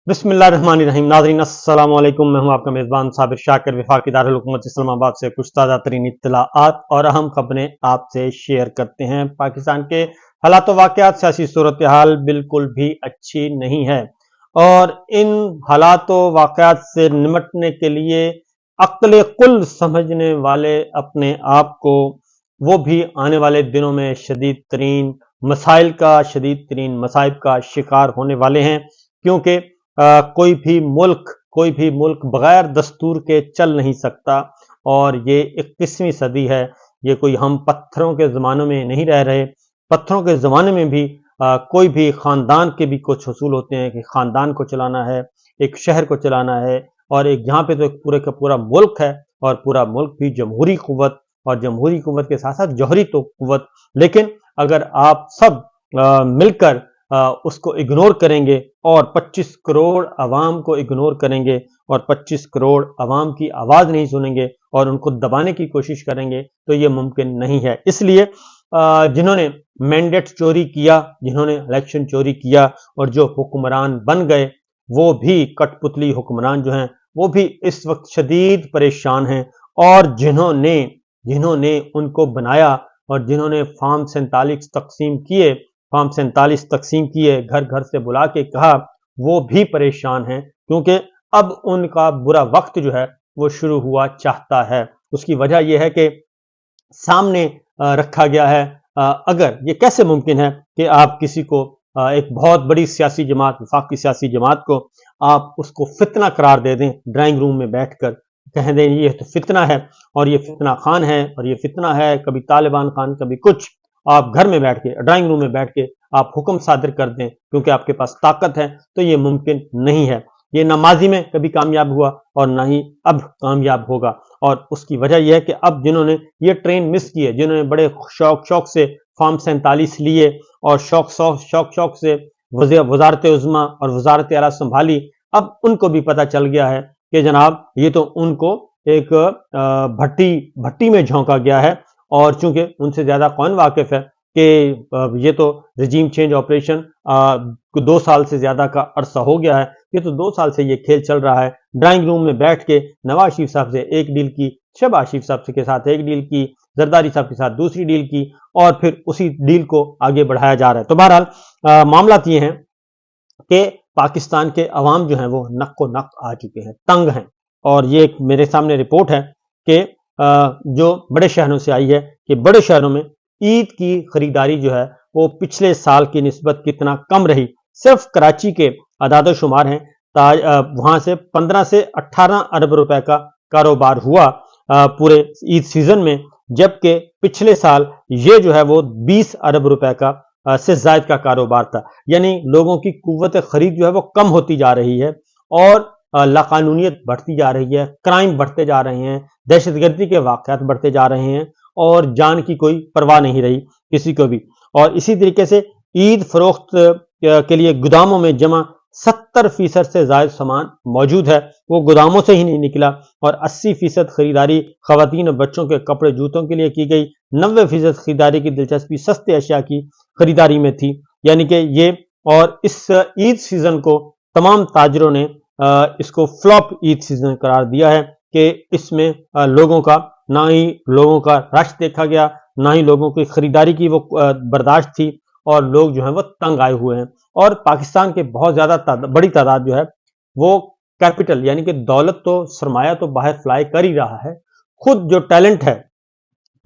बिस्मिल्लाहिर्रहमानिर्रहीम। नाज़रीन अस्सलाम वालेकुम। मैं हूं आपका मेज़बान साबिर शाकिर। वफाकी दारुल हुकूमत इस्लामाबाद से कुछ ताज़ा तरीन इत्तलाआत और अहम खबरें आपसे शेयर करते हैं। पाकिस्तान के हालात वाक़यात, सियासी सूरत हाल बिल्कुल भी अच्छी नहीं है और इन हालात वाक़यात से निमटने के लिए अक्ल कुल समझने वाले अपने आप को वो भी आने वाले दिनों में शदीद तरीन मसाइल का, शदीद तरीन मसाइब का शिकार होने वाले हैं, क्योंकि कोई भी मुल्क बगैर दस्तूर के चल नहीं सकता। और ये 21वीं सदी है। ये कोई हम पत्थरों के ज़मानों में नहीं रह रहे। पत्थरों के ज़माने में भी कोई भी ख़ानदान के भी कुछ उसूल होते हैं कि ख़ानदान को चलाना है, एक शहर को चलाना है, और एक यहाँ पे तो एक पूरे का पूरा मुल्क है और पूरा मुल्क भी जमहूरी क़ुव्वत, और जमहूरी क़ुव्वत के साथ साथ जौहरी तो क़ुव्वत। लेकिन अगर आप सब मिलकर उसको इग्नोर करेंगे और 25 करोड़ अवाम को इग्नोर करेंगे और 25 करोड़ अवाम की आवाज़ नहीं सुनेंगे और उनको दबाने की कोशिश करेंगे, तो ये मुमकिन नहीं है। इसलिए जिन्होंने मैंडेट चोरी किया, जिन्होंने इलेक्शन चोरी किया और जो हुक्मरान बन गए, वो भी कठपुतली हुक्मरान जो हैं, वो भी इस वक्त शदीद परेशान हैं। और जिन्होंने उनको बनाया और जिन्होंने फॉर्म 47 तकसीम किए, घर घर से बुला के कहा, वो भी परेशान हैं, क्योंकि अब उनका बुरा वक्त जो है वो शुरू हुआ चाहता है। उसकी वजह यह है कि सामने रखा गया है। अगर ये कैसे मुमकिन है कि आप किसी को एक बहुत बड़ी सियासी जमात, वफाकी सियासी जमात को आप उसको फितना करार दे दें, ड्राइंग रूम में बैठकर कह दें ये तो फितना है और ये फितना खान है और ये फितना है, कभी तालिबान खान कभी कुछ। आप घर में बैठ के, ड्राइंग रूम में बैठ के आप हुक्म सादिर कर दें क्योंकि आपके पास ताकत है, तो ये मुमकिन नहीं है। ये ना माजी में कभी कामयाब हुआ और ना ही अब कामयाब होगा। और उसकी वजह यह है कि अब जिन्होंने ये ट्रेन मिस की है, जिन्होंने बड़े शौक से फॉर्म 47 लिए और शौक से वजारत उज़्मा और वजारत आला संभाली, अब उनको भी पता चल गया है कि जनाब ये तो उनको एक भट्टी में झोंका गया है। और चूंकि उनसे ज्यादा कौन वाकिफ है कि ये तो रजीम चेंज ऑपरेशन 2 साल से ज्यादा का अरसा हो गया है, ये तो 2 साल से ये खेल चल रहा है। ड्राइंग रूम में बैठ के नवाज शरीफ साहब से एक डील की, शहबाज शरीफ साहब के साथ एक डील की, जरदारी साहब के साथ दूसरी डील की, और फिर उसी डील को आगे बढ़ाया जा रहा है। तो बहरहाल मामला ये है कि पाकिस्तान के अवाम जो हैं वो नक को नक आ चुके हैं, तंग हैं। और ये एक मेरे सामने रिपोर्ट है कि जो बड़े शहरों से आई है कि बड़े शहरों में ईद की खरीदारी जो है वो पिछले साल की निस्बत कितना कम रही। सिर्फ कराची के अदाद शुमार हैं, वहां से 15 से 18 अरब रुपए का कारोबार हुआ पूरे ईद सीजन में, जबकि पिछले साल ये जो है वो 20 अरब रुपए का से जायद का कारोबार था। यानी लोगों की कुव्वत खरीद जो है वो कम होती जा रही है और लाकानूनियत बढ़ती जा रही है, क्राइम बढ़ते जा रहे हैं, दहशतगर्दी के वाक़यात बढ़ते जा रहे हैं और जान की कोई परवाह नहीं रही किसी को भी। और इसी तरीके से ईद फरोख्त के लिए गोदामों में जमा 70% से ज़ायद सामान मौजूद है, वो गोदामों से ही नहीं निकला। और 80% खरीदारी खवातीन और बच्चों के कपड़े जूतों के लिए की गई। 90% खरीदारी की दिलचस्पी सस्ते अशिया की खरीदारी में थी। यानी कि ये, और इस ईद सीजन को तमाम ताजरों ने इसको फ्लॉप ईद सीजन करार दिया है कि इसमें लोगों का ना ही लोगों का रश देखा गया, ना ही लोगों की खरीदारी की वो बर्दाश्त थी, और लोग जो हैं वो तंग आए हुए हैं। और पाकिस्तान के बहुत ज्यादा बड़ी तादाद जो है वो कैपिटल यानी कि दौलत तो, सरमाया तो बाहर फ्लाई कर ही रहा है। खुद जो टैलेंट है,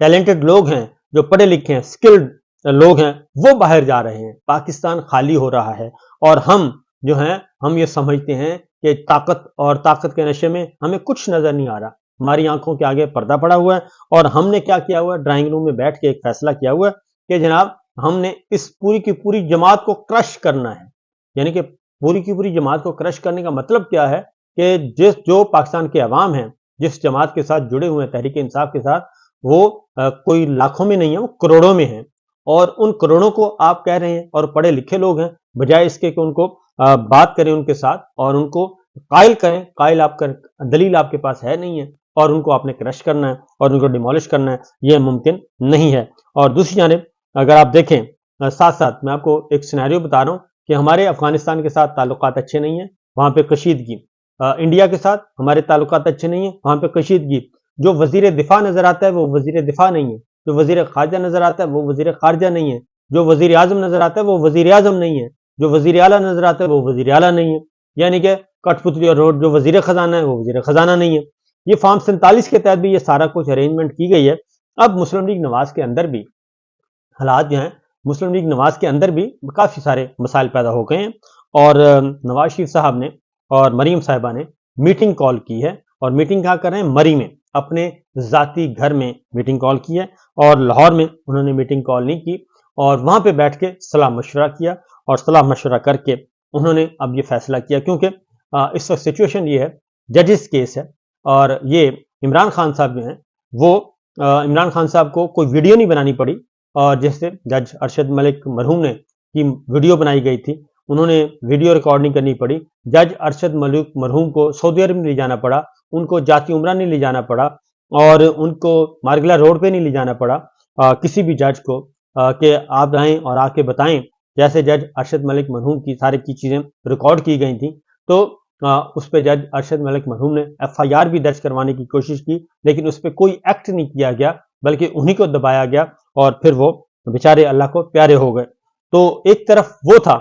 टैलेंटेड लोग हैं, जो पढ़े लिखे हैं, स्किल्ड लोग हैं, वो बाहर जा रहे हैं। पाकिस्तान खाली हो रहा है और हम जो हैं, हम ये समझते हैं कि ताकत के नशे में हमें कुछ नजर नहीं आ रहा, हमारी आंखों के आगे पर्दा पड़ा हुआ है। और हमने क्या किया हुआ है, ड्राइंग रूम में बैठ के एक फैसला किया हुआ है कि जनाब हमने इस पूरी की पूरी जमात को क्रश करना है। यानी कि पूरी की पूरी जमात को क्रश करने का मतलब क्या है कि जो पाकिस्तान के अवाम हैं, जिस जमात के साथ जुड़े हुए हैं, तहरीक इंसाफ के साथ, वो कोई लाखों में नहीं है, वो करोड़ों में है। और उन करोड़ों को आप कह रहे हैं, और पढ़े लिखे लोग हैं, बजाय इसके कि उनको बात करें उनके साथ और उनको कायल करें, कायल आपका दलील आपके पास है नहीं है, और उनको आपने क्रश करना है और उनको डिमोलिश करना है, यह मुमकिन नहीं है। और दूसरी जानिब अगर आप देखें, साथ साथ मैं आपको एक सिनेरियो बता रहा हूं कि हमारे अफगानिस्तान के साथ ताल्लुकात अच्छे नहीं है, وہاں پہ کشیدگی، انڈیا کے ساتھ ہمارے تعلقات اچھے نہیں ہیں، وہاں پہ کشیدگی، جو وزیر دفاع نظر آتا ہے وہ وزیر دفاع نہیں ہے، جو وزیر خارجہ نظر آتا ہے وہ وزیر خارجہ نہیں ہے، جو وزیر اعظم نظر آتا ہے وہ وزیر اعظم نہیں ہے، جو وزیر اعلیٰ نظر آتا ہے وہ وزیر اعلیٰ نہیں ہے، یعنی کہ کٹ پتلی اور روڈ، جو وزیر خزانہ ہے وہ وزیر خزانہ نہیں ہے۔ یہ فارم 47 کے تحت بھی یہ سارا کچھ ارینجمنٹ کی گئی ہے۔ اب مسلم لیگ نواز کے اندر بھی حالات جو ہیں، مسلم لیگ نواز کے اندر بھی کافی سارے مسائل پیدا ہو گئے ہیں، اور نواز شریف صاحب نے اور مریم صاحبہ نے میٹنگ کال کی ہے، اور میٹنگ کہاں کر رہے ہیں؟ مری میں، اپنے ذاتی گھر میں میٹنگ کال کی ہے، اور لاہور میں انہوں نے میٹنگ کال نہیں کی، اور وہاں پہ بیٹھ کے صلاح مشورہ کیا، اور صلاح مشورہ کر کے انہوں نے اب یہ فیصلہ کیا، کیونکہ اس وقت سچویشن یہ ہے، ججز کیس ہے، اور یہ عمران خان صاحب جو ہیں وہ عمران خان صاحب کو کوئی ویڈیو نہیں بنانی پڑی، اور جیسے جج ارشد ملک مرحوم نے کی ویڈیو بنائی گئی تھی، انہوں نے ویڈیو ریکارڈ نہیں کرنی پڑی، جج ارشد ملک مرحوم کو سعودی عرب نہیں لے جانا پڑا، ان کو جاتی عمرہ نہیں لے جانا پڑا، اور ان کو مارگلا روڈ پہ نہیں لے جانا پڑا کسی بھی جج کو کہ آپ آئیں اور آ کے بتائیں، جیسے جج ارشد ملک مرحوم کی سارے کی چیزیں ریکارڈ کی گئی تھیں، تو اس پہ جج ارشد ملک مرحوم نے FIR بھی درج کروانے کی کوشش کی، لیکن اس پہ کوئی ایکٹ نہیں کیا گیا، بلکہ انہی کو دبایا گیا، اور پھر وہ بیچارے اللہ کو پیارے ہو گئے۔ تو ایک طرف وہ تھا،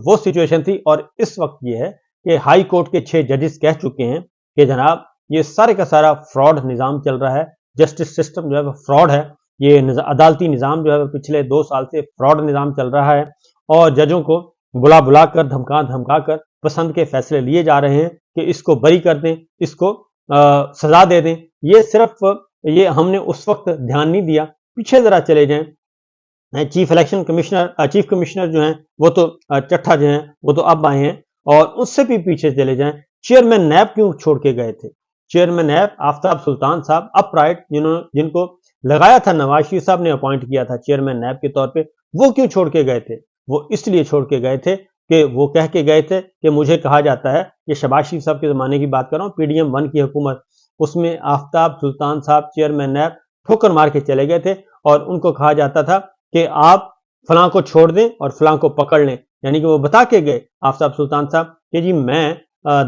وہ سچویشن تھی، اور اس وقت یہ ہے کہ ہائی کورٹ کے 6 ججز کہہ چکے ہیں کہ جناب یہ سارے کا سارا فراڈ نظام چل رہا ہے، جسٹس سسٹم جو ہے وہ فراڈ ہے، یہ عدالتی نظام جو ہے پچھلے 2 سال سے فراڈ نظام چل رہا ہے، اور ججوں کو بلا بلا کر دھمکا کر پسند کے فیصلے لیے جا رہے ہیں کہ اس کو بری کر دیں، اس کو سزا دے دیں۔ یہ صرف یہ ہم نے اس وقت دھیان نہیں دیا، پیچھے ذرا چلے جائیں، chief election commissioner chief commissioner جو ہیں وہ تو چٹھا جو ہیں وہ تو اب آئے ہیں، اور اس سے بھی پیچھے چلے جائیں، چیئرمین نیب کیوں چھوڑ کے گئے تھے؟ چیئرمین نیب آفتاب سلطان صاحب اپ رائٹ، جن کو لگایا تھا نواز شریف صاحب نے اپوائنٹ کیا تھا چیئرمین نیب کے طور پہ، وہ کیوں چھوڑ کے گئے تھے؟ وہ اس لیے چھوڑ کے گئے تھے کہ وہ کہہ کے گئے تھے کہ مجھے کہا جاتا ہے، یہ شہباز شریف صاحب کے زمانے کی بات کر رہا ہوں، PDM 1 کی حکومت، اس میں آفتاب سلطان صاحب چیئرمین نیب ٹھوکر مار کے چلے گئے تھے، اور ان کو کہا جاتا تھا کہ آپ فلاں کو چھوڑ دیں اور فلاں کو پکڑ لیں، یعنی کہ وہ بتا کے گئے آفتاب سلطان صاحب کہ جی میں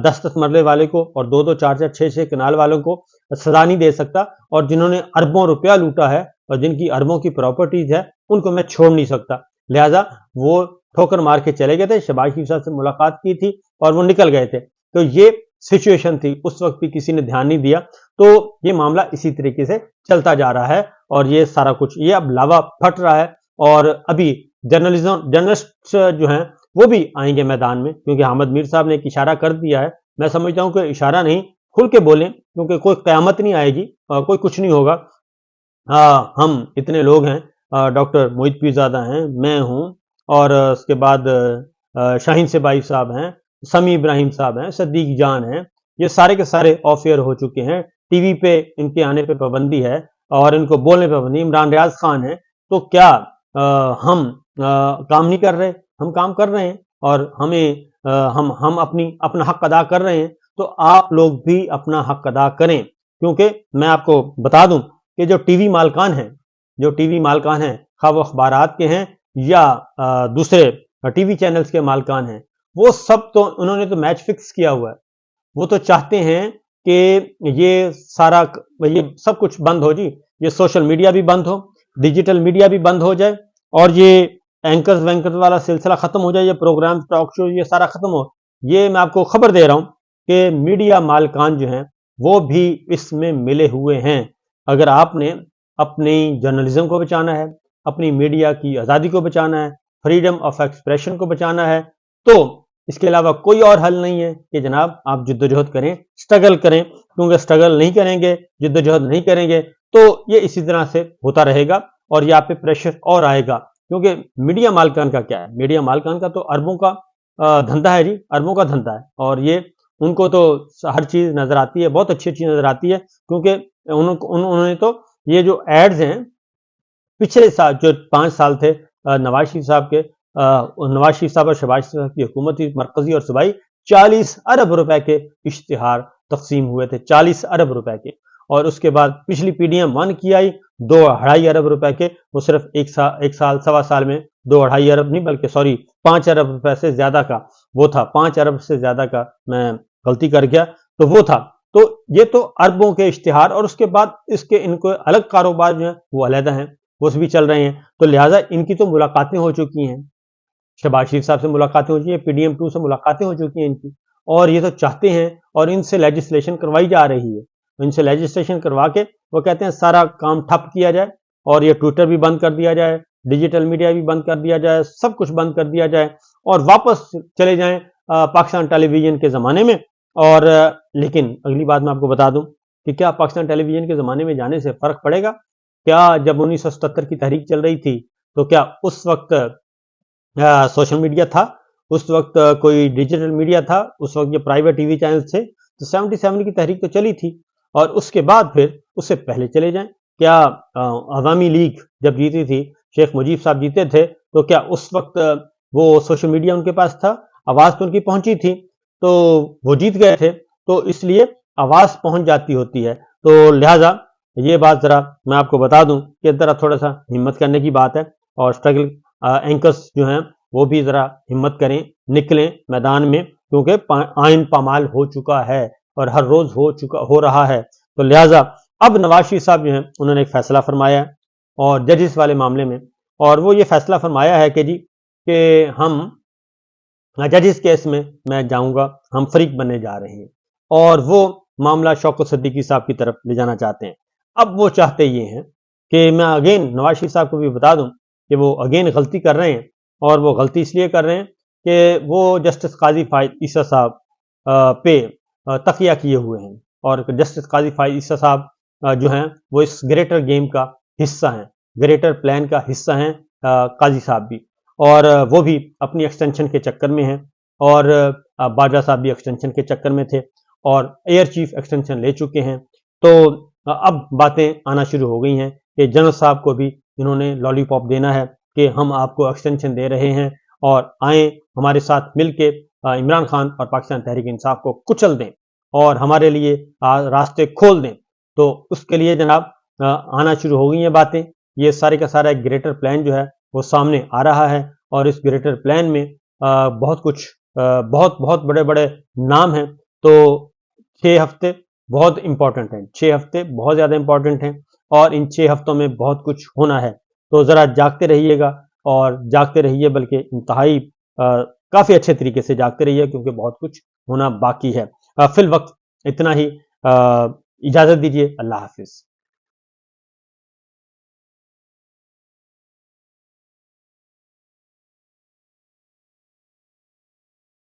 10 مرلے والے کو اور 2 4 6 کنال والوں کو سزا نہیں دے سکتا، اور جنہوں نے اربوں روپیہ لوٹا ہے اور جن کی اربوں کی پراپرٹیز ہے ان کو میں چھوڑ نہیں سکتا، لہٰذا وہ ٹھوکر مار کے چلے گئے تھے، شہباز شریف صاحب سے ملاقات کی تھی اور وہ نکل گئے تھے۔ تو یہ سچویشن تھی، اس وقت بھی کسی نے دھیان نہیں دیا، تو یہ معاملہ اسی طریقے سے چلتا جا رہا ہے، اور یہ سارا کچھ یہ اب لاوا پھٹ رہا ہے، اور ابھی جرنلسٹ جو ہیں وہ بھی آئیں گے میدان میں، کیونکہ حامد میر صاحب نے ایک اشارہ کر دیا ہے، میں سمجھتا ہوں کہ اشارہ نہیں، کھل کے بولیں، کیونکہ کوئی قیامت نہیں آئے گی، کوئی کچھ نہیں ہوگا، ہم اتنے لوگ ہیں، ڈاکٹر موہت پیرزادہ ہیں، میں ہوں، اور اس کے بعد شاہین سبائی صاحب ہیں، سمیع ابراہیم صاحب ہیں، صدیق جان ہیں، یہ سارے کے سارے آف ایئر ہو چکے ہیں، ٹی وی پہ ان کے آنے پہ پابندی ہے اور ان کو بولنے پہ پابندی، عمران ریاض خان ہے، تو کیا ہم کام نہیں کر رہے؟ ہم کام کر رہے ہیں، اور ہم اپنا حق ادا کر رہے ہیں، تو آپ لوگ بھی اپنا حق ادا کریں، کیونکہ میں آپ کو بتا دوں کہ جو ٹی وی مالکان ہیں، خواہ وہ اخبارات کے ہیں یا دوسرے ٹی وی چینلز کے مالکان ہیں، وہ سب تو انہوں نے تو میچ فکس کیا ہوا ہے، وہ تو چاہتے ہیں کہ یہ سب کچھ بند ہو، جی یہ سوشل میڈیا بھی بند ہو، ڈیجیٹل میڈیا بھی بند ہو جائے، اور یہ اینکرز وینکرز والا سلسلہ ختم ہو جائے، یہ پروگرام ٹاک شو یہ سارا ختم ہو۔ یہ میں آپ کو خبر دے رہا ہوں کہ میڈیا مالکان جو ہیں وہ بھی اس میں ملے ہوئے ہیں۔ اگر آپ نے اپنی جرنلزم کو بچانا ہے، اپنی میڈیا کی آزادی کو بچانا ہے، فریڈم آف ایکسپریشن کو بچانا ہے، تو اس کے علاوہ کوئی اور حل نہیں ہے کہ جناب آپ جدوجہد کریں، سٹرگل کریں، کیونکہ سٹرگل نہیں کریں گے، جدوجہد نہیں کریں گے تو یہ اسی طرح سے ہوتا رہے گا، اور یہ آپ پہ پریشر اور آئے گا، کیونکہ میڈیا مالکان کا کیا ہے؟ میڈیا مالکان کا تو اربوں کا دھندا ہے، جی اربوں کا دھندا ہے، اور یہ ان کو تو ہر چیز نظر آتی ہے، بہت اچھی نظر آتی ہے، کیونکہ انہوں نے تو یہ جو ایڈز ہیں پچھلے سال جو 5 سال تھے نواز شریف صاحب اور شہباز شریف صاحب کی حکومت تھی، مرکزی اور صوبائی، 40 ارب روپے کے اشتہار تقسیم ہوئے تھے، 40 ارب روپے کے، اور اس کے بعد پچھلی PDM 1 کی آئی 2-2.5 ارب روپے کے، وہ صرف ایک سال سوا سال میں 2-2.5 अरब नहीं बल्कि 5 अरब रुपए से ज्यादा का वो था, 5 अरब से ज्यादा का मैं गलती कर गया, तो वो था। तो ये तो अरबों के इश्तिहार, और उसके बाद इसके इनको अलग कारोबार जो है वो अलहदा हैं, वो भी चल रहे हैं। तो लिहाजा इनकी तो मुलाकातें हो चुकी हैं, शहबाज शरीफ साहब से मुलाकातें हो चुकी हैं, PDM2 से मुलाकातें हो चुकी हैं इनकी, और ये तो चाहते हैं, और इनसे लेजिस्लेशन करवाई जा रही है, इनसे लेजिस्लेशन करवा के वो कहते हैं सारा काम ठप किया जाए, और ये ट्विटर भी बंद कर दिया जाए, डिजिटल मीडिया भी बंद कर दिया जाए, सब कुछ बंद कर दिया जाए, और वापस चले जाएं पाकिस्तान टेलीविजन के ज़माने में। और लेकिन अगली बात मैं आपको बता दूं कि क्या पाकिस्तान टेलीविजन के ज़माने में जाने से फ़र्क पड़ेगा? क्या जब 1977 की तहरीक चल रही थी, तो क्या उस वक्त सोशल मीडिया था? उस वक्त कोई डिजिटल मीडिया था? उस वक्त ये प्राइवेट टीवी चैनल थे? तो 77 की तहरीक तो चली थी, और उसके बाद फिर उससे पहले चले जाएं। क्या अवामी लीग जब जीती थी, शेख मुजीब साहब जीते थे, तो क्या उस वक्त वो सोशल मीडिया उनके पास था? आवाज तो उनकी पहुंची थी, तो वो जीत गए थे, तो इसलिए आवाज पहुंच जाती होती है। तो लिहाजा ये बात जरा मैं आपको बता दूं कि जरा थोड़ा सा हिम्मत करने की बात है, और स्ट्रगल एंकर्स जो हैं वो भी जरा हिम्मत करें, निकलें मैदान में, क्योंकि आइन पामाल हो चुका है, और हर रोज हो रहा है। तो लिहाजा अब नवाज शरीफ साहब जो हैं उन्होंने एक फैसला फरमाया है, और जजिस वाले मामले में, और वो ये फैसला फरमाया है कि जी कि हम जजिस केस में मैं जाऊंगा, हम फरीक बनने जा रहे हैं, और वो मामला शौकत सिद्दीकी साहब की तरफ ले जाना चाहते हैं। अब वो चाहते ये हैं कि मैं अगेन नवाज शरीफ साहब को भी बता दूं कि वो अगेन गलती कर रहे हैं, और वो गलती इसलिए कर रहे हैं कि वो जस्टिस काजी फायद ईसा साहब पे तकिया किए हुए हैं, और जस्टिस काजी फायद ईसा साहब जो हैं वो इस ग्रेटर गेम का हिस्सा हैं, ग्रेटर प्लान का हिस्सा हैं काजी साहब भी, और वो भी अपनी एक्सटेंशन के चक्कर में हैं, और बाजवा साहब भी एक्सटेंशन के चक्कर में थे, और एयर चीफ एक्सटेंशन ले चुके हैं। तो अब बातें आना शुरू हो गई हैं कि जनरल साहब को भी इन्होंने लॉलीपॉप देना है कि हम आपको एक्सटेंशन दे रहे हैं, और आए हमारे साथ मिलके इमरान खान और पाकिस्तान तहरीक इंसाफ को कुचल दें, और हमारे लिए रास्ते खोल दें। तो उसके लिए जनाब आना शुरू हो गई हैं बातें। ये सारे का सारा एक ग्रेटर प्लान जो है वो सामने आ रहा है, और इस ग्रेटर प्लान में बहुत कुछ बहुत बहुत बड़े बड़े नाम हैं। तो 6 हफ्ते बहुत इंपॉर्टेंट हैं, 6 हफ्ते बहुत ज़्यादा इंपॉर्टेंट हैं, और इन 6 हफ्तों में बहुत कुछ होना है। तो ज़रा जागते रहिएगा, और जागते रहिए, बल्कि इंतहाई काफ़ी अच्छे तरीके से जागते रहिए, क्योंकि बहुत कुछ होना बाकी है। फिल वक्त इतना ही, इजाज़त दीजिए, अल्लाह हाफिज़।